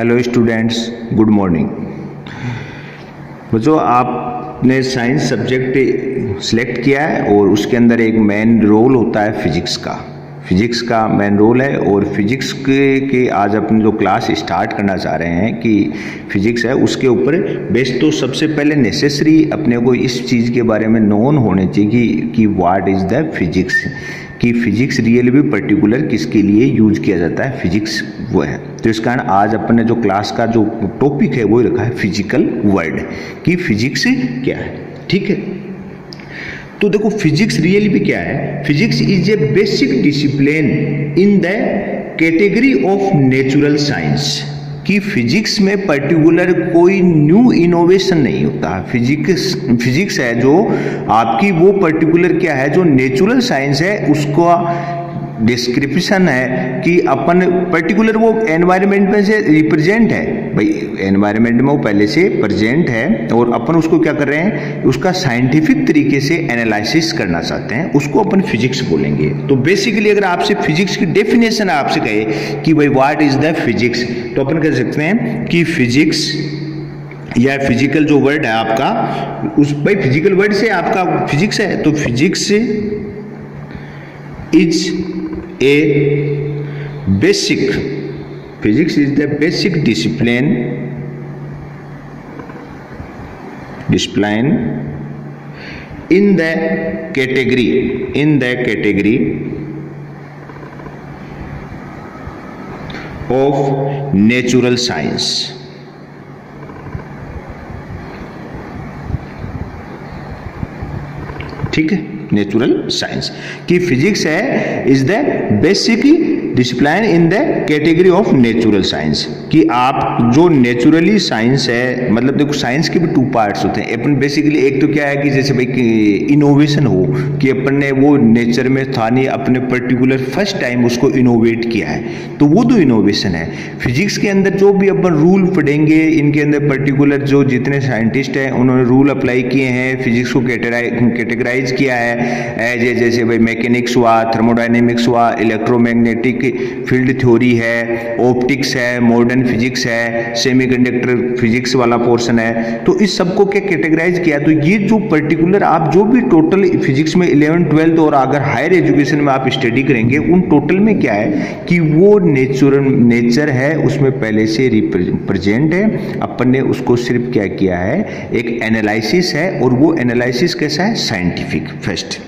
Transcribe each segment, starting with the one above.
Hello students, good morning. बच्चों, आपने science subject select किया है और उसके अंदर एक मेन रोल होता है फिजिक्स का मेन रोल है। और फिजिक्स के आज अपन जो क्लास स्टार्ट करना चाह रहे हैं कि फिजिक्स है उसके ऊपर बेस्ट। तो सबसे पहले नेसेसरी अपने को इस चीज़ के बारे में नोन होने चाहिए कि व्हाट इज़ द फिजिक्स, कि फिजिक्स रियल भी पर्टिकुलर किसके लिए यूज किया जाता है, फिजिक्स वो है। तो इस कारण आज अपन ने जो क्लास का जो टॉपिक है वो रखा है फिजिकल वर्ल्ड, कि फिजिक्स क्या है। ठीक है, तो देखो फिजिक्स रियली भी क्या है। Physics is a basic discipline in the category of natural science, कि फिजिक्स में पर्टिकुलर कोई न्यू इनोवेशन नहीं होता। फिजिक्स है जो आपकी वो पर्टिकुलर क्या है, जो नेचुरल साइंस है उसका डिस्क्रिप्शन है कि अपन पर्टिकुलर वो एनवायरनमेंट में से रिप्रेजेंट है। भाई एनवायरनमेंट में वो पहले से प्रेजेंट है और अपन उसको क्या कर रहे हैं, उसका साइंटिफिक तरीके से एनालिसिस करना चाहते हैं, उसको अपन फिजिक्स बोलेंगे। तो बेसिकली अगर आपसे फिजिक्स की डेफिनेशन आपसे कहे कि भाई व्हाट इज द फिजिक्स, तो अपन कह सकते हैं कि फिजिक्स या फिजिकल जो वर्ड है आपका, उस भाई फिजिकल वर्ड से आपका फिजिक्स है। तो physics is a basic, physics is the basic discipline in the category of natural science। ठीक है, नेचुरल साइंस की फिजिक्स है is the basic discipline in the category of natural science, कि आप जो नेचुरली साइंस है, मतलब देखो साइंस के भी टू पार्ट्स होते हैं। अपन बेसिकली एक तो क्या है कि जैसे भाई इनोवेशन हो, कि अपन ने वो नेचर में था नहीं, अपने पर्टिकुलर फर्स्ट टाइम उसको इनोवेट किया है, तो वो तो इनोवेशन है। फिजिक्स के अंदर जो भी अपन रूल पढ़ेंगे, इनके अंदर पर्टिकुलर जो जितने साइंटिस्ट हैं उन्होंने रूल अप्लाई किए हैं, फिजिक्स को कैटेगराइज किया है जैसे भाई मैकेनिक्स हुआ, थर्मोडायनेमिक्स हुआ, इलेक्ट्रोमैग्नेटिक फील्ड थ्योरी है, ऑप्टिक्स है, मॉडर्न फिजिक्स है, सेमीकंडक्टर फिजिक्स वाला पोर्शन है। तो इस सबको क्या कैटेगराइज किया। तो ये जो पर्टिकुलर आप जो भी टोटल फिजिक्स में 11th 12th और अगर हायर एजुकेशन में आप स्टडी करेंगे, उन टोटल में क्या है कि वो नेचर है उसमें पहले से रिप्रेजेंट है। अपन ने उसको सिर्फ क्या किया है, एक एनालिसिस है, और वो एनालिसिस कैसा है, साइंटिफिक फर्स्ट।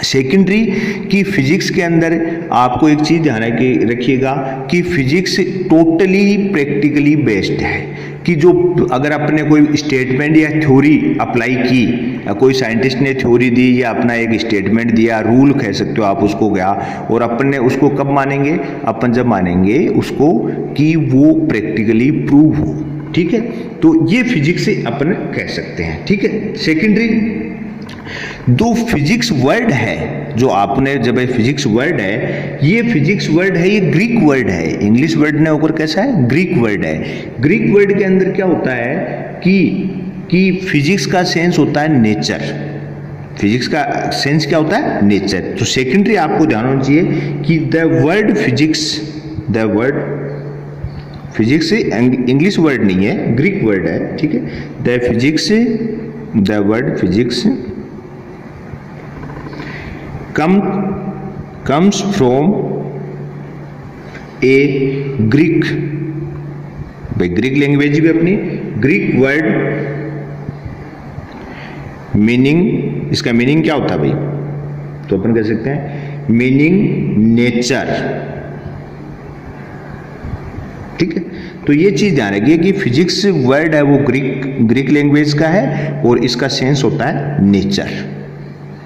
सेकेंडरी की फिजिक्स के अंदर आपको एक चीज ध्यान रखिएगा कि फिजिक्स टोटली प्रैक्टिकली बेस्ड है, कि जो अगर आपने कोई स्टेटमेंट या थ्योरी अप्लाई की, कोई साइंटिस्ट ने थ्योरी दी या अपना एक स्टेटमेंट दिया, रूल कह सकते हो आप उसको, गया और अपन ने उसको कब मानेंगे, अपन जब मानेंगे उसको कि वो प्रैक्टिकली प्रूव हो। ठीक है, तो ये फिजिक्स से अपन कह सकते हैं। ठीक है, सेकेंडरी दो फिजिक्स वर्ड है जो आपने जब फिजिक्स वर्ड है, ये फिजिक्स वर्ड है, ये ग्रीक वर्ड है, इंग्लिश वर्ड ने होकर कैसा है, ग्रीक वर्ड है। ग्रीक वर्ड के अंदर क्या होता है कि फिजिक्स का सेंस होता है नेचर। फिजिक्स का सेंस क्या होता है, नेचर। तो सेकेंडरी आपको ध्यान होना चाहिए कि the word physics English word नहीं है, ग्रीक वर्ड है। ठीक है, the word physics comes from a Greek, भाई ग्रीक लैंग्वेज भी अपनी, ग्रीक वर्ड मीनिंग, इसका मीनिंग क्या होता है भाई, तो अपन कह सकते हैं मीनिंग नेचर। ठीक है, तो ये चीज ध्यान रखिए कि फिजिक्स वर्ड है वो ग्रीक लैंग्वेज का है और इसका सेंस होता है नेचर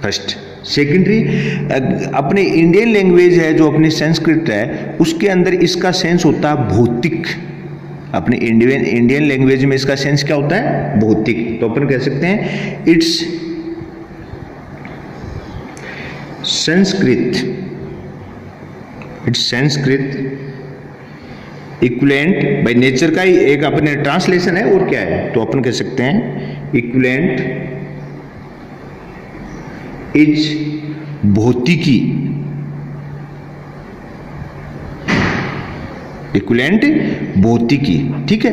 फर्स्ट। सेकेंडरी अपने इंडियन लैंग्वेज है जो अपनी संस्कृत है, उसके अंदर इसका सेंस होता है भौतिक। अपने इंडियन लैंग्वेज में इसका सेंस क्या होता है, भौतिक। तो अपन कह सकते हैं इट्स संस्कृत इक्विवेलेंट, भाई नेचर का ही एक अपने ट्रांसलेशन है और क्या है, तो अपन कह सकते हैं इक्विवेलेंट इज भौतिकी इक्विवेलेंट भौतिकी, ठीक है।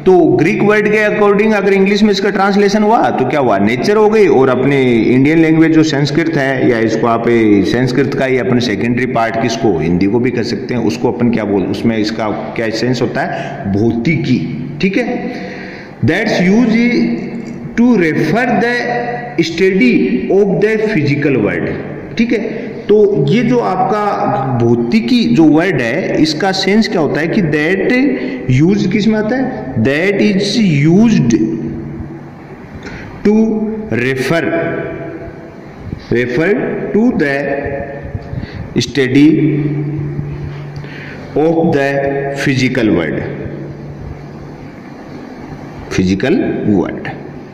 तो ग्रीक वर्ड के अकॉर्डिंग अगर इंग्लिश में इसका ट्रांसलेशन हुआ तो क्या हुआ, नेचर हो गई। और अपने इंडियन लैंग्वेज जो संस्कृत है, या इसको आप संस्कृत का ही अपन सेकेंडरी पार्ट किसको, हिंदी को भी कर सकते हैं, उसको अपन क्या बोल, उसमें इसका क्या सेंस होता है, भौतिकी, ठीक है। That's use to refer the study of the physical world, ठीक है। तो ये जो आपका भौतिकी जो वर्ड है, इसका सेंस क्या होता है कि दैट यूज किस में आता है, that is used to refer to the study of the physical world,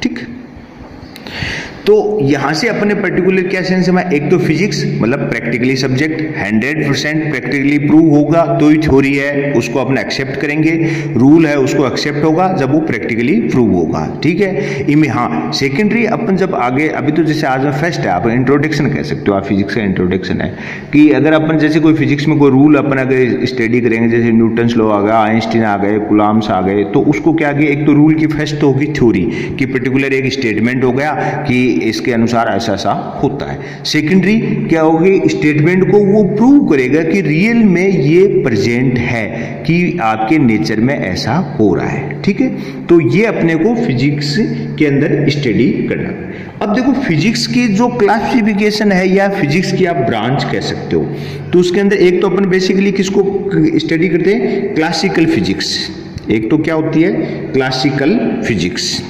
ठीक। तो यहां से अपने पर्टिकुलर क्या सेंस है, एक तो फिजिक्स मतलब प्रैक्टिकली सब्जेक्ट 100% प्रैक्टिकली प्रूव होगा तो ही थ्योरी है, उसको अपन एक्सेप्ट करेंगे, रूल है उसको एक्सेप्ट होगा जब वो प्रैक्टिकली प्रूव होगा, ठीक है। इनमें हाँ सेकेंडरी अपन जब आगे, अभी तो जैसे आज में फर्स्ट है, आप इंट्रोडक्शन कह सकते हो, आप फिजिक्स का इंट्रोडक्शन है कि अगर अपन जैसे कोई फिजिक्स में कोई रूल अपन अगर स्टडी करेंगे, जैसे न्यूटन्स लॉ आ गया, आइंस्टीन आ गए, कूलम्ब्स आ गए, तो उसको क्या किया, एक तो रूल की फर्स्ट तो होगी थ्योरी कि पर्टिकुलर एक स्टेटमेंट हो गया कि इसके अनुसार ऐसा ऐसा होता है। सेकेंडरी क्या होगी, स्टेटमेंट को वो प्रूव करेगा कि रियल में ये प्रेजेंट है कि आपके नेचर में ऐसा हो रहा है, ठीक है। तो ये अपने को फिजिक्स के अंदर स्टडी करना। अब देखो फिजिक्स की जो क्लासिफिकेशन है या फिजिक्स की आप ब्रांच कह सकते हो, तो उसके अंदर एक तो अपन बेसिकली किसको स्टडी करते हैं, क्लासिकल फिजिक्स। एक तो क्या होती है, क्लासिकल फिजिक्स।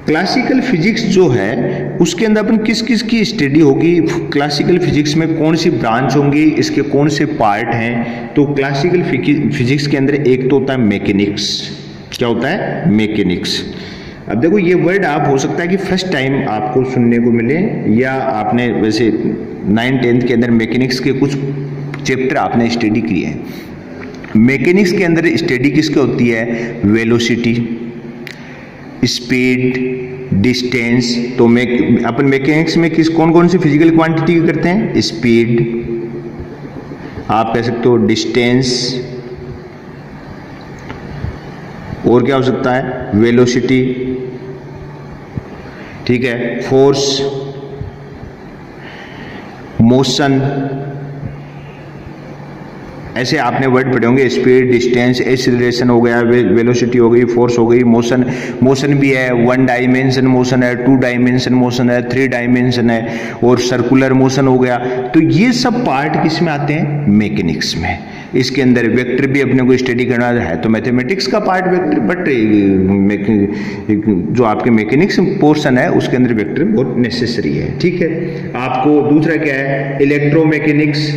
क्लासिकल फिजिक्स जो है उसके अंदर अपन किस किस की स्टडी होगी, क्लासिकल फिजिक्स में कौन सी ब्रांच होंगी, इसके कौन से पार्ट हैं। तो क्लासिकल फिजिक्स के अंदर एक तो होता है मैकेनिक्स। क्या होता है, मैकेनिक्स। अब देखो ये वर्ड आप हो सकता है कि फर्स्ट टाइम आपको सुनने को मिले, या आपने वैसे 9th-10th के अंदर मैकेनिक्स के कुछ चैप्टर आपने स्टडी किए हैं। मैकेनिक्स के अंदर स्टडी किसकी होती है, वेलोसिटी, स्पीड, डिस्टेंस। तो अपन मैकेनिक्स में किस कौन कौन सी फिजिकल क्वांटिटी करते हैं, स्पीड, आप कह सकते हो डिस्टेंस, और क्या हो सकता है, वेलोसिटी, ठीक है, फोर्स, मोशन, ऐसे आपने वर्ड पढ़े होंगे, स्पीड, डिस्टेंस, एक्सीलरेशन हो गया, वेलोसिटी हो गई, फोर्स हो गई, मोशन भी है, 1 डायमेंशन मोशन है, 2 डायमेंशन मोशन है, 3 डायमेंशन है, और सर्कुलर मोशन हो गया। तो ये सब पार्ट किस में आते हैं, मैकेनिक्स में। इसके अंदर वेक्टर भी अपने को स्टडी करना है, तो मैथमेटिक्स का पार्ट वेक्टर, बट जो आपके मैकेनिक्स पोर्शन है उसके अंदर वेक्टर बहुत नेसेसरी है, ठीक है। आपको दूसरा क्या है, इलेक्ट्रोमैकेनिक्स,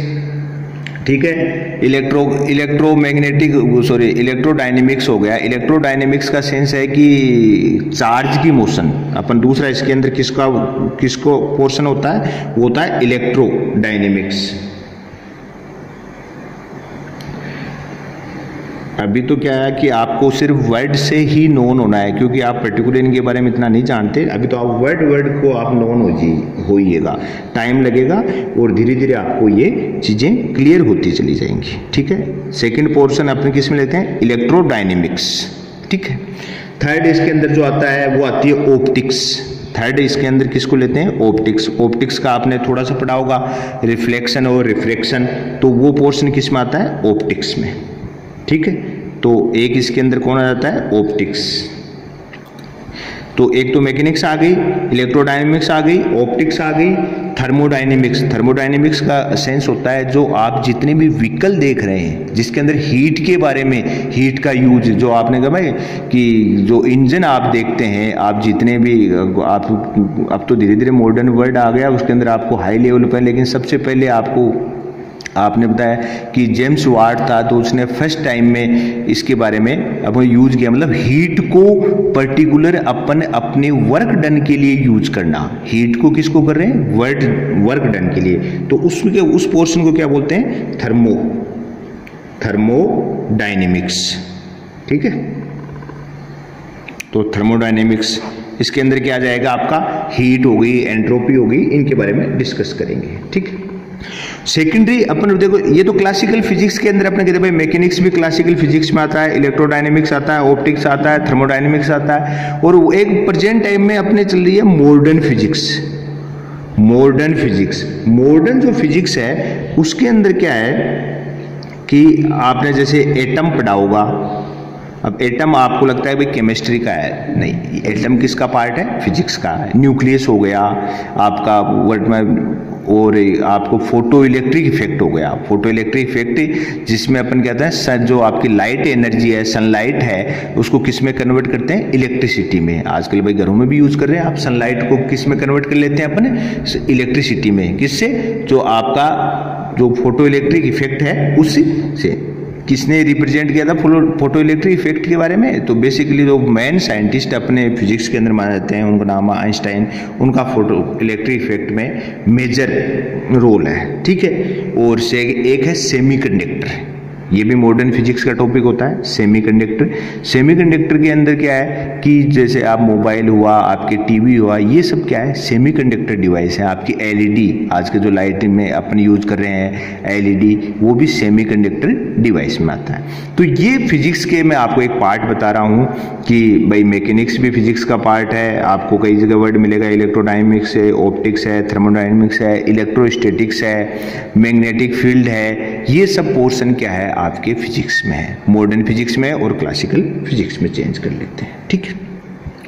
ठीक है, इलेक्ट्रोडायनेमिक्स हो गया। इलेक्ट्रोडायनेमिक्स का सेंस है कि चार्ज की मोशन। अपन दूसरा इसके अंदर किसको पोर्शन होता है, वो होता है इलेक्ट्रोडायनेमिक्स। अभी तो क्या है कि आपको सिर्फ वर्ड से ही नोन होना है, क्योंकि आप पर्टिकुलर इनके बारे में इतना नहीं जानते। अभी तो आप वर्ड को आप नोन होइएगा, टाइम लगेगा और धीरे धीरे आपको ये चीजें क्लियर होती चली जाएंगी, ठीक है। सेकंड पोर्शन अपने किस में लेते हैं, इलेक्ट्रोडायनेमिक्स, ठीक है। थर्ड इसके अंदर जो आता है वो आती है ऑप्टिक्स। थर्ड इसके अंदर किसको लेते हैं, ऑप्टिक्स। ऑप्टिक्स का आपने थोड़ा सा पढ़ा होगा, रिफ्लेक्शन और रिफ्रैक्शन, तो वो पोर्शन किस में आता है, ऑप्टिक्स में, ठीक है। तो एक इसके अंदर कौन आ जाता है, ऑप्टिक्स। तो एक तो मैकेनिक्स आ गई, इलेक्ट्रोडायनेमिक्स आ गई, ऑप्टिक्स आ गई, थर्मोडायनेमिक्स। थर्मोडायनेमिक्स का सेंस होता है जो आप जितने भी व्हीकल देख रहे हैं जिसके अंदर हीट के बारे में, हीट का यूज, जो आपने कहा भाई कि जो इंजन आप देखते हैं, आप जितने भी आप, अब तो धीरे धीरे मॉडर्न वर्ल्ड आ गया उसके अंदर आपको हाई लेवल पर, लेकिन सबसे पहले आपने बताया कि जेम्स वाट था, तो उसने फर्स्ट टाइम में इसके बारे में अपन यूज किया, मतलब हीट को पर्टिकुलर अपन अपने वर्क डन के लिए यूज करना। हीट को किसको कर रहे हैं, वर्क डन के लिए। तो उस पोर्शन को क्या बोलते हैं, थर्मोडायनेमिक्स, ठीक है। तो थर्मोडायनेमिक्स, इसके अंदर क्या आ जाएगा आपका, हीट हो गई, एंट्रोपी हो गई, इनके बारे में डिस्कस करेंगे, ठीक है। सेकेंडरी अपन देखो, ये तो क्लासिकल फिजिक्स के अंदर अपने कहते हैं भाई, मैकेनिक्स भी क्लासिकल फिजिक्स में आता है, इलेक्ट्रोडायनेमिक्स आता है, ऑप्टिक्स आता है, थर्मोडायनेमिक्स आता है, और एक प्रेजेंट टाइम में अपने चल रही है modern physics. Modern physics, modern जो फिजिक्स है उसके अंदर क्या है कि आपने जैसे एटम पढ़ा होगा। अब एटम आपको लगता है भाई केमिस्ट्री का है, नहीं, एटम किसका पार्ट है? फिजिक्स का है। न्यूक्लियस हो गया आपका वर्ड में, और आपको फोटो इलेक्ट्रिक इफेक्ट हो गया। फोटो इलेक्ट्रिक इफेक्ट जिसमें अपन कहते हैं जो आपकी लाइट एनर्जी है, सनलाइट है, उसको किस में कन्वर्ट करते हैं? इलेक्ट्रिसिटी में। आजकल भाई घरों में भी यूज कर रहे हैं आप, सनलाइट को किस में कन्वर्ट कर लेते हैं अपन? इलेक्ट्रिसिटी में। किससे? जो आपका जो फोटो इलेक्ट्रिक इफेक्ट है उससे से। किसने रिप्रेजेंट किया था फोटो इलेक्ट्रिक इफेक्ट के बारे में? तो बेसिकली जो मेन साइंटिस्ट अपने फिजिक्स के अंदर माने जाते हैं उनका नाम है आइंस्टाइन। उनका फोटो इलेक्ट्रिक इफेक्ट में मेजर रोल है, ठीक है। और से एक है सेमीकंडक्टर, ये भी मॉडर्न फिजिक्स का टॉपिक होता है, सेमीकंडक्टर। सेमीकंडक्टर के अंदर क्या है कि जैसे आप मोबाइल हुआ, आपके टीवी हुआ, ये सब क्या है? सेमीकंडक्टर डिवाइस है। आपकी एलईडी, आज के जो लाइटिंग में अपन यूज कर रहे हैं एलईडी, वो भी सेमीकंडक्टर डिवाइस में आता है। तो ये फिजिक्स के मैं आपको एक पार्ट बता रहा हूँ कि भाई मैकेनिक्स भी फिजिक्स का पार्ट है। आपको कई जगह वर्ड मिलेगा, इलेक्ट्रोडायनेमिक्स है, ऑप्टिक्स है, थर्मोडायनेमिक्स है, इलेक्ट्रोस्टैटिक्स है, मैग्नेटिक फील्ड है। ये सब पोर्शन क्या है? आपके फिजिक्स में है, मॉडर्न फिजिक्स में और क्लासिकल फिजिक्स में चेंज कर लेते हैं, ठीक है।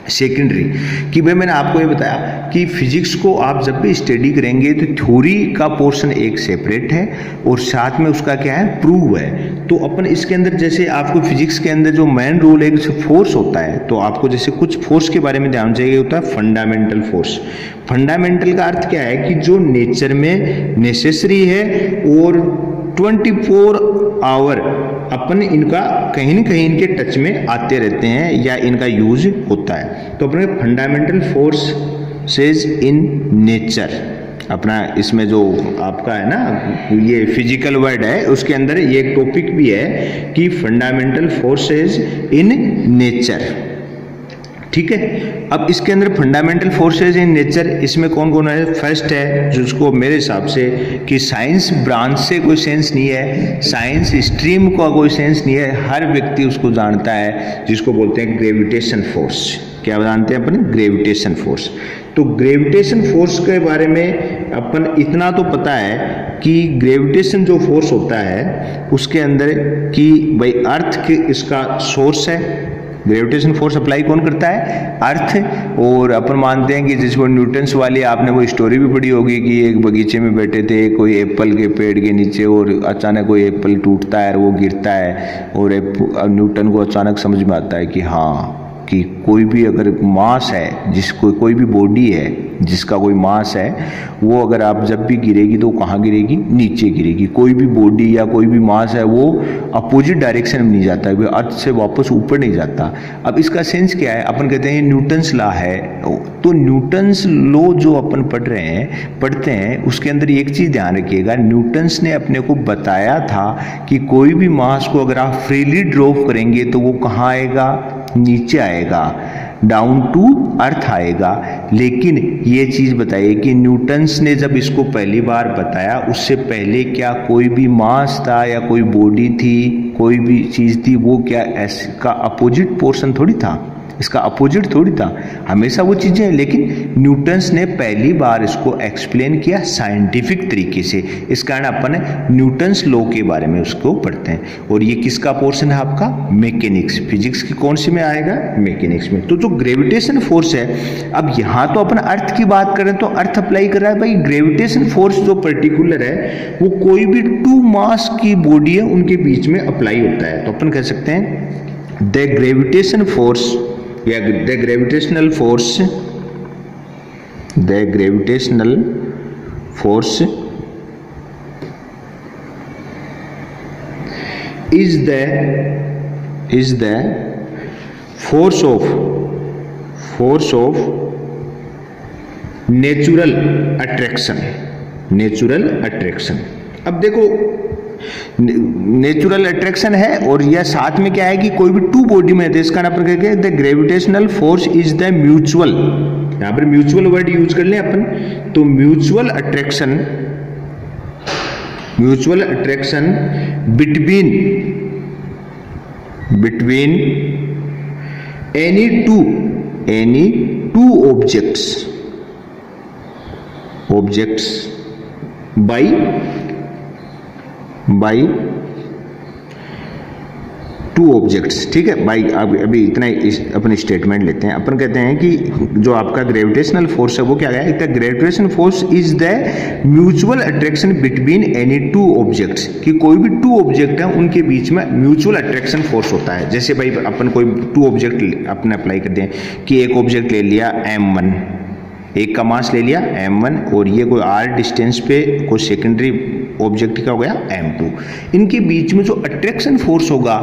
सेकेंडरी कि भाई मैंने आपको ये बताया कि फिजिक्स को आप जब भी स्टडी करेंगे तो थ्योरी का पोर्शन एक सेपरेट है और साथ में उसका क्या है? प्रूव है। तो अपन इसके अंदर जैसे आपको फिजिक्स के अंदर जो मेन रूल है जैसे फोर्स होता है, तो आपको जैसे कुछ फोर्स के बारे में ध्यान चाहिए होता है, फंडामेंटल फोर्स। फंडामेंटल का अर्थ क्या है कि जो नेचर में नेसेसरी है और 24 आवर अपन इनका कहीं न कहीं इनके टच में आते रहते हैं या इनका यूज होता है। तो अपने फंडामेंटल फोर्सेस इन नेचर, अपना इसमें जो आपका है ना ये फिजिकल वर्ड है, उसके अंदर ये एक टॉपिक भी है कि फंडामेंटल फोर्सेस इन नेचर, ठीक है। अब इसके अंदर फंडामेंटल फोर्सेस इन नेचर, इसमें कौन कौन है? फर्स्ट है जिसको मेरे हिसाब से कि साइंस ब्रांच से कोई सेंस नहीं है, साइंस स्ट्रीम का कोई सेंस नहीं है, हर व्यक्ति उसको जानता है, जिसको बोलते हैं ग्रेविटेशन फोर्स। क्या जानते हैं अपन? Gravitation force. तो ग्रेविटेशन फोर्स के बारे में अपन इतना तो पता है कि ग्रेविटेशन जो फोर्स होता है उसके अंदर कि भाई अर्थ के इसका सोर्स है। ग्रेविटेशन फोर्स अप्लाई कौन करता है? अर्थ। और अपन मानते हैं कि जिसको न्यूटन्स वाली आपने वो स्टोरी भी पढ़ी होगी कि एक बगीचे में बैठे थे कोई एप्पल के पेड़ के नीचे और अचानक कोई एप्पल टूटता है और वो गिरता है और न्यूटन को अचानक समझ में आता है कि हाँ कि कोई भी अगर मास है, जिसको कोई भी बॉडी है जिसका कोई मास है, वो अगर आप जब भी गिरेगी तो कहाँ गिरेगी? नीचे गिरेगी। कोई भी बॉडी या कोई भी मास है वो अपोजिट डायरेक्शन में नहीं जाता है, अर्थ से वापस ऊपर नहीं जाता। अब इसका सेंस क्या है? अपन कहते हैं न्यूटन्स लॉ है। तो न्यूटन्स लॉ जो अपन पढ़ते हैं उसके अंदर एक चीज ध्यान रखिएगा, न्यूटन्स ने अपने को बताया था कि कोई भी मास को अगर आप फ्रीली ड्रॉप करेंगे तो वो कहाँ आएगा? नीचे आएगा, डाउन टू अर्थ आएगा। लेकिन ये चीज बताइए कि न्यूटन्स ने जब इसको पहली बार बताया उससे पहले क्या कोई भी मास था या कोई बॉडी थी, कोई भी चीज थी, वो क्या इसका अपोजिट पोर्शन थोड़ी था, इसका अपोजिट थोड़ी था, हमेशा वो चीजें। लेकिन न्यूटन्स ने पहली बार इसको एक्सप्लेन किया साइंटिफिक तरीके से, इस कारण अपन न्यूटन्स लॉ के बारे में उसको पढ़ते हैं। और ये किसका पोर्शन है? आपका मैकेनिक्स। फिजिक्स की कौन सी में आएगा? मैकेनिक्स में। तो जो ग्रेविटेशन फोर्स है, अब यहाँ तो अपन अर्थ की बात करें तो अर्थ अप्लाई कर रहा है भाई। ग्रेविटेशन फोर्स जो पर्टिकुलर है वो कोई भी टू मास की बॉडी है उनके बीच में अप्लाई होता है। तो अपन कह सकते हैं द ग्रेविटेशन फोर्स या the gravitational force is the force of natural attraction। अब देखो नेचुरल अट्रैक्शन है और यह साथ में क्या है कि कोई भी टू बॉडी में है, इसका अपन कहेंगे the gravitational force is the mutual. यहां पर म्यूचुअल वर्ड यूज कर ले अपन, तो mutual attraction mutual attraction between any two objects by two objects, ठीक है भाई। अभी इतना अपने स्टेटमेंट लेते हैं। अपन कहते हैं कि जो आपका ग्रेविटेशनल फोर्स है वो क्या है, the gravitational force is the mutual attraction between any two objects, कि कोई भी टू ऑब्जेक्ट है उनके बीच में म्यूचुअल अट्रैक्शन फोर्स होता है। जैसे भाई अपन कोई टू ऑब्जेक्ट अपने अप्लाई करते हैं कि एक ऑब्जेक्ट ले लिया m1, एक का मास ले लिया m1 और ये कोई r डिस्टेंस पे कोई सेकेंडरी ऑब्जेक्ट का हो गया m2, इनके बीच में जो अट्रैक्शन फोर्स होगा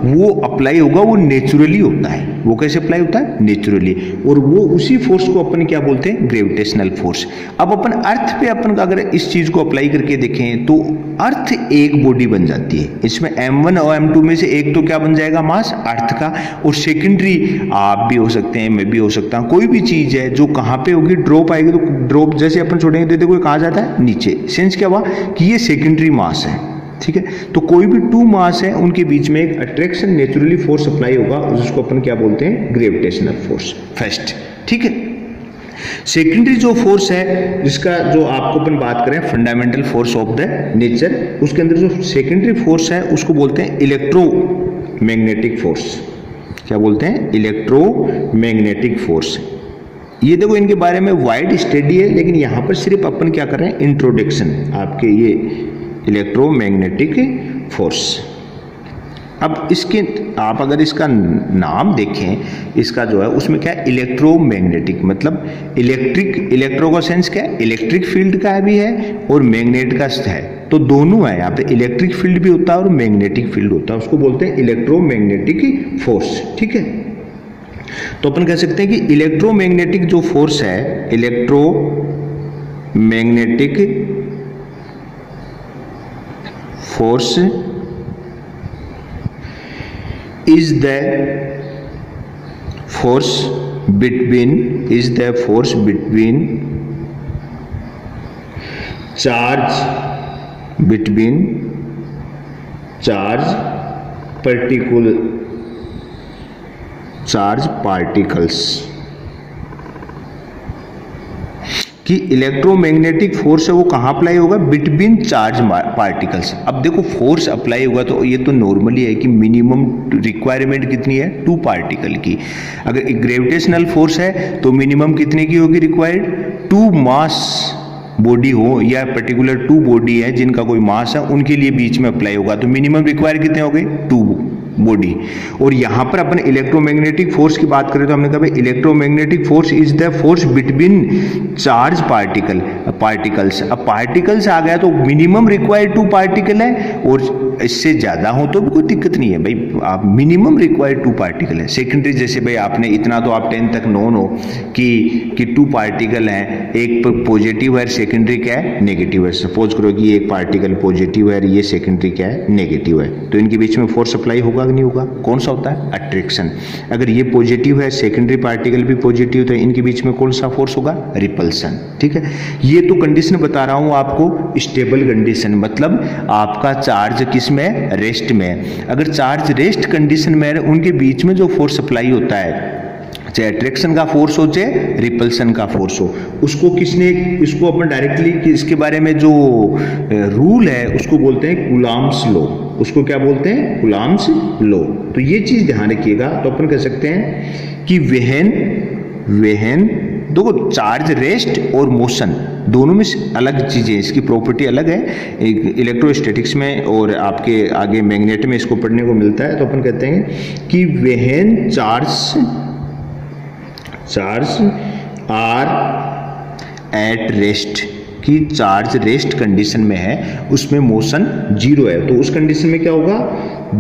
वो अप्लाई होगा, वो नेचुरली होता है। वो कैसे अप्लाई होता है? नेचुरली। और वो उसी फोर्स को अपन क्या बोलते हैं? Gravitational force. अब अपन अर्थ पे अपन अगर इस चीज को अप्लाई करके देखें तो अर्थ एक बॉडी बन जाती है। इसमें m1 और m2 में से एक तो क्या बन जाएगा? मास अर्थ का, और सेकेंडरी आप भी हो सकते हैं, मैं भी हो सकता हूं, कोई भी चीज है जो कहां पे होगी, ड्रॉप आएगी तो ड्रॉप जैसे अपन छोड़ेंगे तो देखो कहां जाता है? नीचे। सेंस क्या हुआ कि ये सेकेंडरी मास है, ठीक है। तो कोई भी टू मास है उनके बीच में एक अट्रैक्शन नेचुरली फोर्स अप्लाई होगा, उसको अपन क्या बोलते हैं? ग्रेविटेशनल फोर्स फर्स्ट, ठीक है। सेकेंडरी जो फोर्स है जिसका जो आपको अपन बात करें fundamental force of the nature, उसके अंदर जो सेकेंडरी फोर्स है उसको बोलते हैं इलेक्ट्रोमैग्नेटिक फोर्स। क्या बोलते हैं? Electromagnetic force. ये देखो इनके बारे में वाइड स्टडी है, लेकिन यहाँ पर सिर्फ अपन क्या कर रहे हैं? इंट्रोडक्शन आपके ये इलेक्ट्रोमैग्नेटिक फोर्स। अब इसके आप अगर इसका नाम देखें, इसका जो है उसमें क्या है? इलेक्ट्रोमैग्नेटिक मतलब इलेक्ट्रिक, इलेक्ट्रो का सेंस क्या है? इलेक्ट्रिक फील्ड का भी है और मैग्नेट का है, तो दोनों है यहाँ पे। इलेक्ट्रिक फील्ड भी होता है और मैग्नेटिक फील्ड होता है, उसको बोलते हैं इलेक्ट्रोमैग्नेटिक फोर्स, ठीक है। तो अपन कह सकते हैं कि इलेक्ट्रोमैग्नेटिक जो फोर्स है, electromagnetic force is the force between charge particles, कि इलेक्ट्रोमैग्नेटिक फोर्स है वो कहाँ अप्लाई होगा? Between charge particles. अब देखो फोर्स अप्लाई होगा तो ये तो नॉर्मली है कि मिनिमम रिक्वायरमेंट कितनी है? 2 पार्टिकल की। अगर एक ग्रेविटेशनल फोर्स है तो मिनिमम कितने की होगी रिक्वायर्ड? 2 मास बॉडी हो या पर्टिकुलर 2 बॉडी है जिनका कोई मास है, उनके लिए बीच में अप्लाई होगा, तो मिनिमम रिक्वायर कितने हो गए? 2 बॉडी। और यहां पर अपन इलेक्ट्रोमैग्नेटिक फोर्स की बात करें तो हमने कहा भाई electromagnetic force is the force between charge particles. अब पार्टिकल्स आ गया तो मिनिमम रिक्वायर्ड 2 पार्टिकल है, और इससे ज्यादा हो तो भी कोई दिक्कत नहीं है भाई, आप मिनिमम रिक्वायर्ड 2 पार्टिकल है। सेकेंडरी जैसे भाई आपने इतना तो आप 10 तक नोन हो कि 2 पार्टिकल हैं, एक पॉजिटिव है, सेकेंडरी क्या है? नेगेटिव है। सपोज करो कि एक पार्टिकल पॉजिटिव है, ये सेकेंडरी क्या है? नेगेटिव है, तो इनके बीच में फोर्स अप्लाई होगा कि नहीं होगा? कौन सा होता है? अट्रैक्शन। अगर ये पॉजिटिव है, सेकेंडरी पार्टिकल भी पॉजिटिव, तो इनके बीच में कौन सा फोर्स होगा? रिपल्सन, ठीक है। ये तो कंडीशन बता रहा हूं आपको, स्टेबल कंडीशन, मतलब आपका चार्ज किस में? रेस्ट में। अगर चार्ज रेस्ट कंडीशन में है, उनके बीच में जो फोर्स अप्लाई होता है, चाहे अट्रैक्शन का फोर्स हो चाहे रिपल्सन का फोर्स हो, उसको किसने, इसको अपन डायरेक्टली इसके बारे में जो रूल है उसको बोलते हैं कूलॉम्स लॉ। उसको क्या बोलते हैं? Coulomb's law. तो ये चीज ध्यान रखिएगा। तो अपन कह सकते हैं कि वेहन देखो चार्ज रेस्ट और मोशन दोनों में अलग चीजें, इसकी प्रॉपर्टी अलग है, इलेक्ट्रोस्टैटिक्स में और आपके आगे मैग्नेट में इसको पढ़ने को मिलता है। तो अपन कहते हैं कि when charge are at rest, कि चार्ज रेस्ट कंडीशन में है, उसमें मोशन 0 है, तो उस कंडीशन में क्या होगा?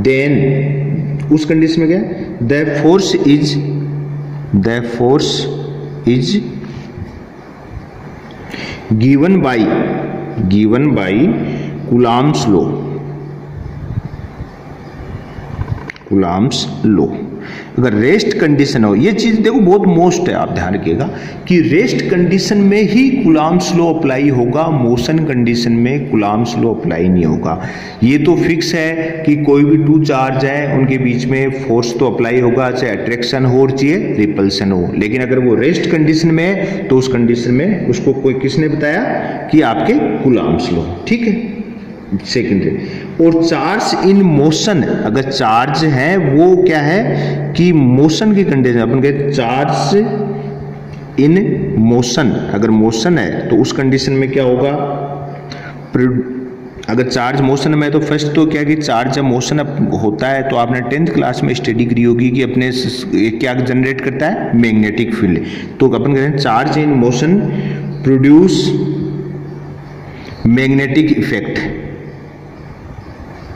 देन उस कंडीशन में क्या? The force is given by Coulomb's law. अगर रेस्ट कंडीशन हो, ये चीज देखो बहुत मोस्ट है, आप ध्यान रखिएगा कि रेस्ट कंडीशन में ही कूलम्ब्स लॉ अप्लाई होगा, मोशन कंडीशन में कूलम्ब्स लॉ अप्लाई नहीं होगा। ये तो फिक्स है कि कोई भी टू चार्ज है उनके बीच में फोर्स तो अप्लाई होगा, चाहे अट्रैक्शन हो और चाहे रिपल्सन हो। लेकिन अगर वो रेस्ट कंडीशन में है तो उस कंडीशन में उसको कोई किसने बताया कि आपके कूलम्ब्स लॉ, ठीक है, सेकेंडरी। और चार्ज इन मोशन, अगर चार्ज है वो क्या है कि मोशन की कंडीशन, अपन कहते चार्ज इन मोशन, अगर मोशन है तो उस कंडीशन में क्या होगा, अगर चार्ज मोशन में है तो फर्स्ट तो क्या कि चार्ज जब मोशन होता है तो आपने 10th क्लास में स्टडी करी होगी कि अपने क्या जनरेट करता है, मैग्नेटिक फील्ड। तो अपन कहते हैं charge in motion produce magnetic effect,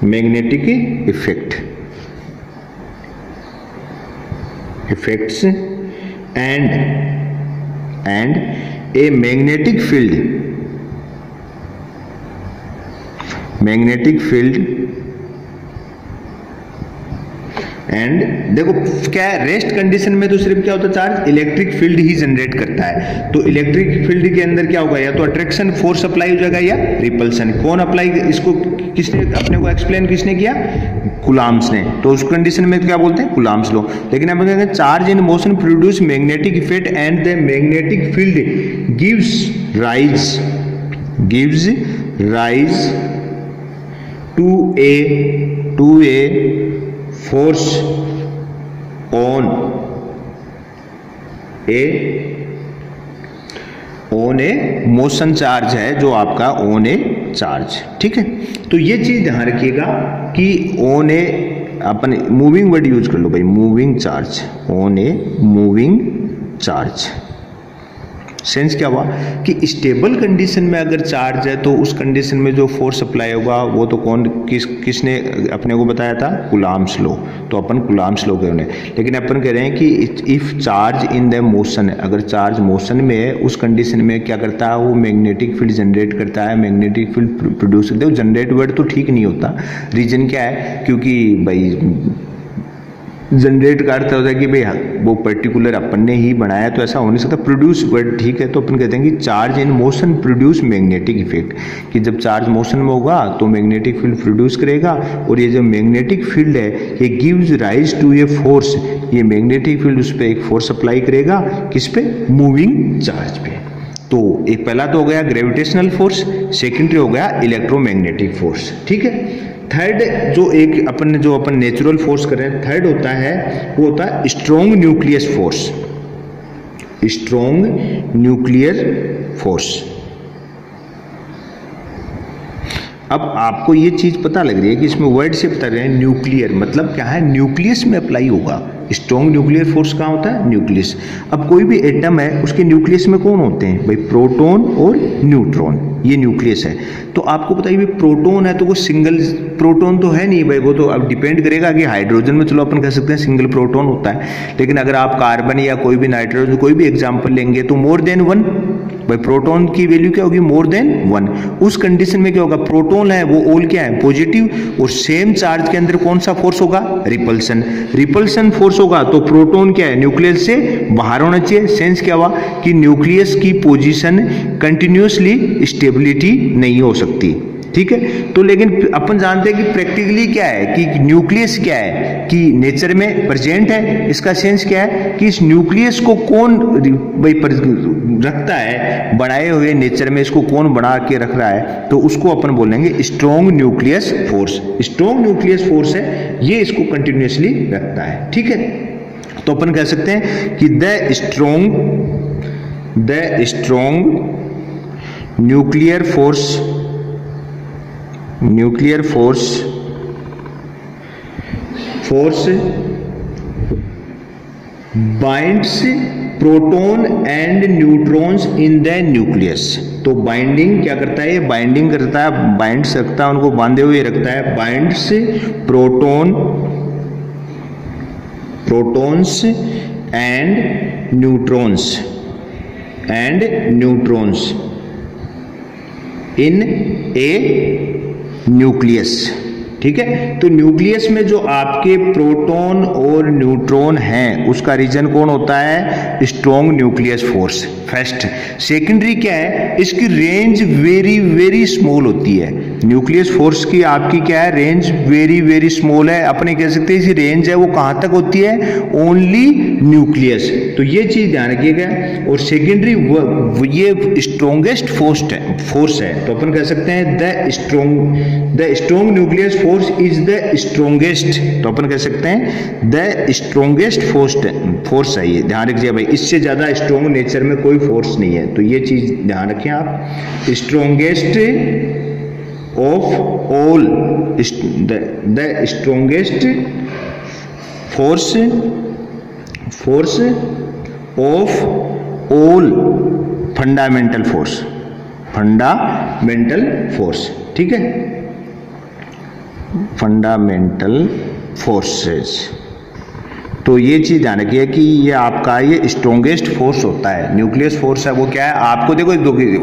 magnetic effect, effects and a magnetic field, magnetic field and देखो क्या है, रेस्ट कंडीशन में तो सिर्फ क्या होता है, चार्ज इलेक्ट्रिक फील्ड ही जनरेट करता है। तो इलेक्ट्रिक फील्ड के अंदर क्या होगा, या तो अट्रैक्शन फोर्स अप्लाई हो जाएगा या रिपल्सन। कौन अप्लाई, इसको किसने अपने को एक्सप्लेन किसने किया, कूलम्ब्स ने। तो उस कंडीशन में क्या बोलते हैं, कूलम्ब्स लॉ। लेकिन अब कहते हैं charge in motion produce magnetic effect and the magnetic field gives rise to a force on a motion charge है जो आपका ऑन ए चार्ज, ठीक है। तो ये चीज ध्यान रखिएगा कि on A, upon moving word use कर लो भाई, moving charge, on a moving charge. Sense क्या हुआ कि स्टेबल कंडीशन में अगर चार्ज है तो उस कंडीशन में जो फोर्स अप्लाई होगा वो तो किसने अपने को बताया था, कूलम्ब्स लॉ। तो अपन कूलम्ब्स लॉ कह रहे हैं। लेकिन अपन कह रहे हैं कि if charge in the motion, अगर चार्ज मोशन में है उस कंडीशन में क्या करता है, वो मैग्नेटिक फील्ड जनरेट करता है, मैग्नेटिक फील्ड प्रोड्यूस करता है। जनरेट वर्ड तो ठीक नहीं होता, रीजन क्या है, क्योंकि भाई जनरेट का अर्थ होता है कि भाई वो पर्टिकुलर अपन ने ही बनाया, तो ऐसा हो नहीं सकता। प्रोड्यूस वर्ड ठीक है, तो अपन कहते हैं कि charge in motion produce magnetic effect, कि जब चार्ज मोशन में होगा तो मैग्नेटिक फील्ड प्रोड्यूस करेगा। और ये जो मैग्नेटिक फील्ड है ये gives rise to a force, ये मैग्नेटिक फील्ड उस पर एक फोर्स अप्लाई करेगा, किस पे, मूविंग चार्ज पे। तो एक पहला तो हो गया ग्रेविटेशनल फोर्स, सेकेंडरी हो गया इलेक्ट्रोमैग्नेटिक फोर्स, ठीक है। थर्ड जो अपन नेचुरल फोर्स कर रहे हैं, थर्ड होता है वो होता है strong nucleus force, strong nuclear force. अब आपको ये चीज पता लग रही है कि इसमें वर्ड से बता रहे हैं न्यूक्लियर मतलब क्या है, न्यूक्लियस में अप्लाई होगा। स्ट्रॉन्ग न्यूक्लियर फोर्स कहाँ होता है, न्यूक्लियस। अब कोई भी एटम है उसके न्यूक्लियस में कौन होते हैं भाई, प्रोटॉन और न्यूट्रॉन, ये न्यूक्लियस है। तो आपको बताइए भाई प्रोटॉन है तो वो सिंगल प्रोटॉन तो है नहीं भाई, वो तो अब डिपेंड करेगा कि हाइड्रोजन में चलो अपन कह सकते हैं सिंगल प्रोटॉन होता है, लेकिन अगर आप कार्बन या कोई भी नाइट्रोजन कोई भी एग्जाम्पल लेंगे तो मोर देन वन, भाई प्रोटॉन की वैल्यू क्या होगी, मोर देन वन। उस कंडीशन में क्या होगा, प्रोटॉन है वो ऑल क्या है, पॉजिटिव, और सेम चार्ज के अंदर कौन सा फोर्स होगा, रिपल्सन। रिपल्सन फोर्स होगा तो प्रोटॉन क्या है, न्यूक्लियस से बाहर होना चाहिए। सेंस क्या हुआ कि न्यूक्लियस की पोजीशन कंटिन्यूअसली स्टेबिलिटी नहीं हो सकती, ठीक है। तो लेकिन अपन जानते हैं कि प्रैक्टिकली क्या है कि न्यूक्लियस क्या है कि नेचर में प्रेजेंट है। इसका सेंस क्या है कि इस न्यूक्लियस को कौन भाई रखता है बनाए हुए, नेचर में इसको कौन बना के रख रहा है, तो उसको अपन बोलेंगे strong nucleus force. Strong nucleus force है ये, इसको कंटिन्यूअसली रखता है, ठीक है। तो अपन कह सकते हैं कि the strong nuclear force binds proton and neutrons in the nucleus. तो बाइंडिंग क्या करता है, ये बाइंडिंग करता है, बाइंड्स रखता है, उनको बांधे हुए रखता है। Binds protons and neutrons in A nucleus, ठीक है। तो न्यूक्लियस में जो आपके प्रोटॉन और न्यूट्रॉन हैं उसका रीजन कौन होता है, strong nucleus force first. Secondary क्या है, इसकी रेंज वेरी वेरी स्मॉल होती है। न्यूक्लियस फोर्स की आपकी क्या है, रेंज वेरी वेरी स्मॉल है। अपने कह सकते हैं इसी रेंज है वो कहां तक होती है, ओनली न्यूक्लियस। तो ये चीज ध्यान रखिएगा। और सेकेंडरी ये स्ट्रॉन्गेस्ट फोर्स है, तो अपन कह सकते हैं the strong nucleus force is the strongest. तो अपन कह सकते हैं द स्ट्रॉन्गेस्ट फोर्स है ये, ध्यान रखिए भाई। इससे ज्यादा स्ट्रॉन्ग नेचर में कोई फोर्स नहीं है, तो ये चीज ध्यान रखें आप। Strongest of all, the strongest force of all fundamental force, ठीक है, फंडामेंटल फोर्सेस। तो ये चीज ध्यान रखिए कि ये आपका ये स्ट्रॉन्गेस्ट फोर्स होता है। न्यूक्लियस फोर्स है वो क्या है, आपको देखो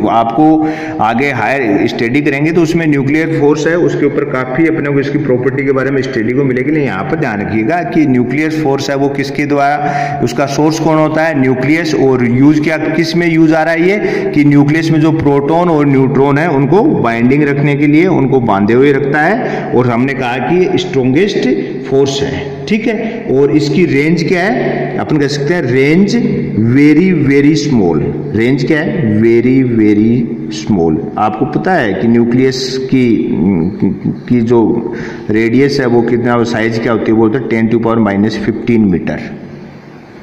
आपको आगे हायर स्टडी करेंगे तो उसमें न्यूक्लियर फोर्स है, उसके ऊपर काफी अपने को इसकी प्रॉपर्टी के बारे में स्टडी को मिलेगी। लेकिन यहाँ पर ध्यान रखिएगा कि न्यूक्लियस फोर्स है वो किसके द्वारा, उसका सोर्स कौन होता है, न्यूक्लियस। और यूज क्या, किस में यूज आ रहा है ये, कि न्यूक्लियस में जो प्रोटॉन और न्यूट्रॉन है उनको बाइंडिंग रखने के लिए, उनको बांधे हुए रखता है। और हमने कहा कि ये स्ट्रॉन्गेस्ट फोर्स है, ठीक है। और इसकी रेंज क्या है, अपन कह सकते हैं range very very small. Range क्या है, वेरी वेरी स्मॉल। आपको पता है कि न्यूक्लियस की जो रेडियस है वो कितना, साइज क्या होती है, वो होता है 10⁻⁻15 मीटर।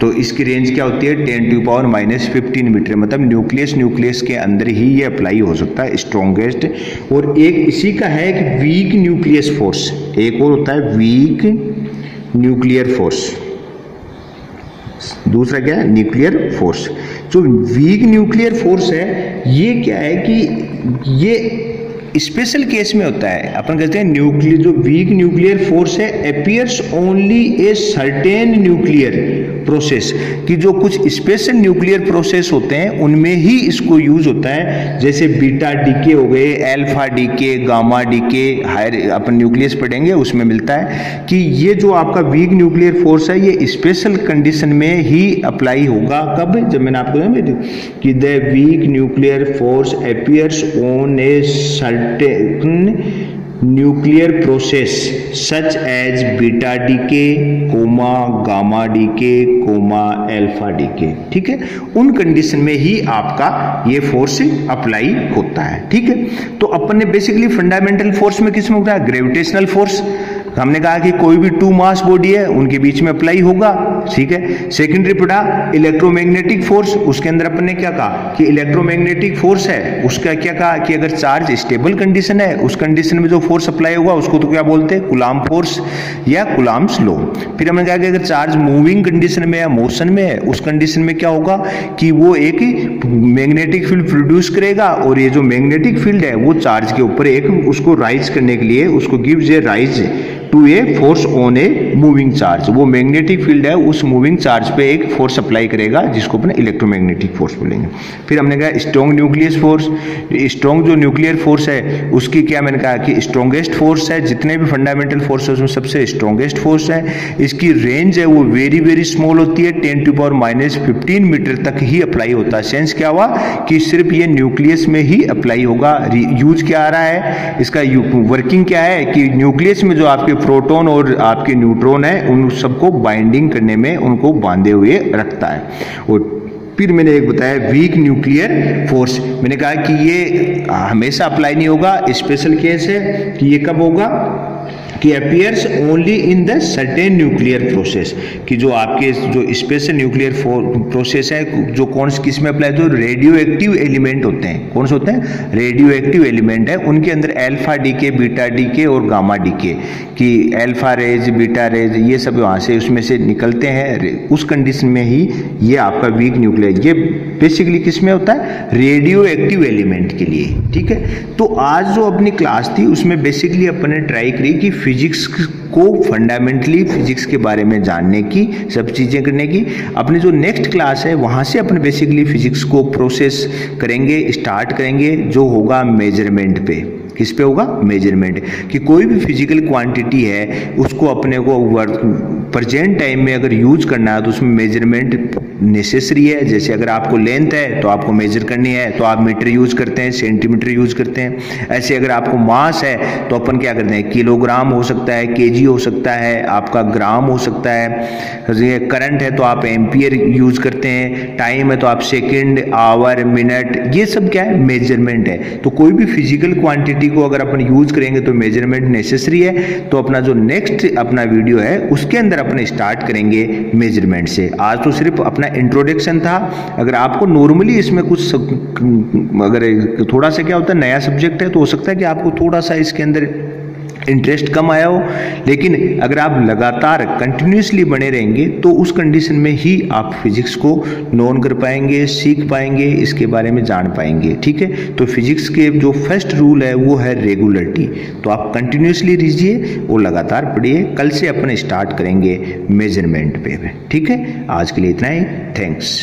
तो इसकी रेंज क्या होती है, 10⁻⁻15 मीटर। मतलब न्यूक्लियस के अंदर ही ये अप्लाई हो सकता है, स्ट्रॉन्गेस्ट। और एक इसी का है कि वीक न्यूक्लियस फोर्स, एक और होता है वीक न्यूक्लियर फोर्स। दूसरा क्या है, न्यूक्लियर फोर्स। जो वीक न्यूक्लियर फोर्स है ये क्या है कि ये स्पेशल केस में होता है। अपन कहते हैं जो वीक न्यूक्लियर फोर्स है अपियर्स ओनली ए सर्टेन न्यूक्लियर प्रोसेस, कि जो कुछ स्पेशल न्यूक्लियर प्रोसेस होते हैं उनमें ही इसको यूज होता है। जैसे बीटा डीके हो गए, alpha decay, gamma decay, higher अपन न्यूक्लियस पढ़ेंगे उसमें मिलता है कि ये जो आपका वीक न्यूक्लियर फोर्स है ये स्पेशल कंडीशन में ही अप्लाई होगा। कब, जब मैंने आपको कि the weak nuclear force appears on a certain nuclear process such as beta decay, comma gamma decay, comma alpha decay, ठीक है। उन कंडीशन में ही आपका ये फोर्स अप्लाई होता है, ठीक है। तो अपन ने बेसिकली फंडामेंटल फोर्स में किस में होता है, ग्रेविटेशनल फोर्स। हमने कहा कि कोई भी टू मास बॉडी है उनके बीच में अप्लाई होगा, ठीक है। सेकेंडरी पढ़ा इलेक्ट्रोमैग्नेटिक फोर्स, उसके अंदर अपन ने क्या कहा कि इलेक्ट्रोमैग्नेटिक फोर्स है, उसका क्या कहा कि अगर चार्ज स्टेबल कंडीशन है उस कंडीशन में जो फोर्स अप्लाई होगा उसको तो क्या बोलते हैं, कूलाम्ब फोर्स या कूलाम्ब्स लॉ। फिर हमने कहा कि अगर चार्ज मूविंग कंडीशन में या मोशन में है उस कंडीशन में क्या होगा कि वो एक मैग्नेटिक फील्ड प्रोड्यूस करेगा, और ये जो मैग्नेटिक फील्ड है वो चार्ज के ऊपर एक उसको राइज करने के लिए उसको gives a rise to a force on a moving charge. वो मैग्नेटिक फील्ड है उस मूविंग चार्ज पे एक फोर्स अप्लाई करेगा जिसको अपने इलेक्ट्रोमैग्नेटिक फोर्स बोलेंगे। फिर हमने कहा स्ट्रॉन्ग न्यूक्लियस फोर्स, स्ट्रॉन्ग जो न्यूक्लियर फोर्स है उसकी क्या, मैंने कहा कि स्ट्रॉन्गेस्ट फोर्स है, जितने भी फंडामेंटल फोर्स है उसमें सबसे स्ट्रॉन्गेस्ट फोर्स है। इसकी रेंज है वो वेरी वेरी स्मॉल होती है, 10⁻⁻15 मीटर तक ही अप्लाई होता है। सेंस क्या हुआ कि सिर्फ ये न्यूक्लियस में ही अप्लाई होगा। यूज क्या आ रहा है, इसका वर्किंग क्या है कि न्यूक्लियस में जो आपके प्रोटॉन और आपके न्यूट्रॉन है उन सबको बाइंडिंग करने में उनको बांधे हुए रखता है। और फिर मैंने एक बताया वीक न्यूक्लियर फोर्स, मैंने कहा कि ये हमेशा अप्लाई नहीं होगा, स्पेशल केस है कि ये कब होगा कि appears only in the certain nuclear process, कि जो आपके जो स्पेशल न्यूक्लियर प्रोसेस है जो कौन से किस में अप्लाई, जो रेडियो एक्टिव एलिमेंट होते हैं, कौन से होते हैं, रेडियो एक्टिव एलिमेंट है, उनके अंदर अल्फा डीके, बीटा डीके और गामा डीके, कि अल्फा रेज, बीटा रेज ये सब वहाँ से उसमें से निकलते हैं, उस कंडीशन में ही ये आपका वीक न्यूक्लियर, ये बेसिकली किस में होता है, रेडियो एक्टिव एलिमेंट के लिए, ठीक है। तो आज जो अपनी क्लास थी उसमें बेसिकली अपन ने ट्राई करी कि फिजिक्स को फंडामेंटली फिजिक्स के बारे में जानने की, सब चीज़ें करने की। अपनी जो नेक्स्ट क्लास है वहाँ से अपन बेसिकली फिजिक्स को प्रोसेस करेंगे, स्टार्ट करेंगे, जो होगा मेजरमेंट पे, किस पे होगा, मेजरमेंट। कि कोई भी फिजिकल क्वांटिटी है उसको अपने को प्रेजेंट टाइम में अगर यूज करना है तो उसमें मेजरमेंट नेसेसरी है। जैसे अगर आपको लेंथ है तो आपको मेजर करनी है तो आप मीटर यूज करते हैं, सेंटीमीटर यूज करते हैं। ऐसे अगर आपको मास है तो अपन क्या करते हैं, किलोग्राम हो सकता है, केजी हो सकता है, आपका ग्राम हो सकता है। करंट है तो आप एम्पियर यूज करते हैं, टाइम है तो आप सेकंड, आवर, मिनट, ये सब क्या है, मेजरमेंट है। तो कोई भी फिजिकल क्वांटिटी को अगर अपन यूज करेंगे तो मेजरमेंट नेसेसरी है। तो अपना जो नेक्स्ट अपना वीडियो है उसके अंदर अपन स्टार्ट करेंगे मेजरमेंट से। आज तो सिर्फ अपना इंट्रोडक्शन था। अगर आपको नॉर्मली इसमें कुछ अगर थोड़ा सा क्या होता है, नया सब्जेक्ट है तो हो सकता है कि आपको थोड़ा सा इसके अंदर इंटरेस्ट कम आया हो, लेकिन अगर आप लगातार कंटिन्यूसली बने रहेंगे तो उस कंडीशन में ही आप फिजिक्स को नोन कर पाएंगे, सीख पाएंगे, इसके बारे में जान पाएंगे। ठीक है, तो फिजिक्स के जो फर्स्ट रूल है वो है रेगुलरिटी। तो आप कंटिन्यूसली लीजिए और लगातार पढ़िए। कल से अपन स्टार्ट करेंगे मेजरमेंट पे। ठीक है, आज के लिए इतना ही। थैंक्स।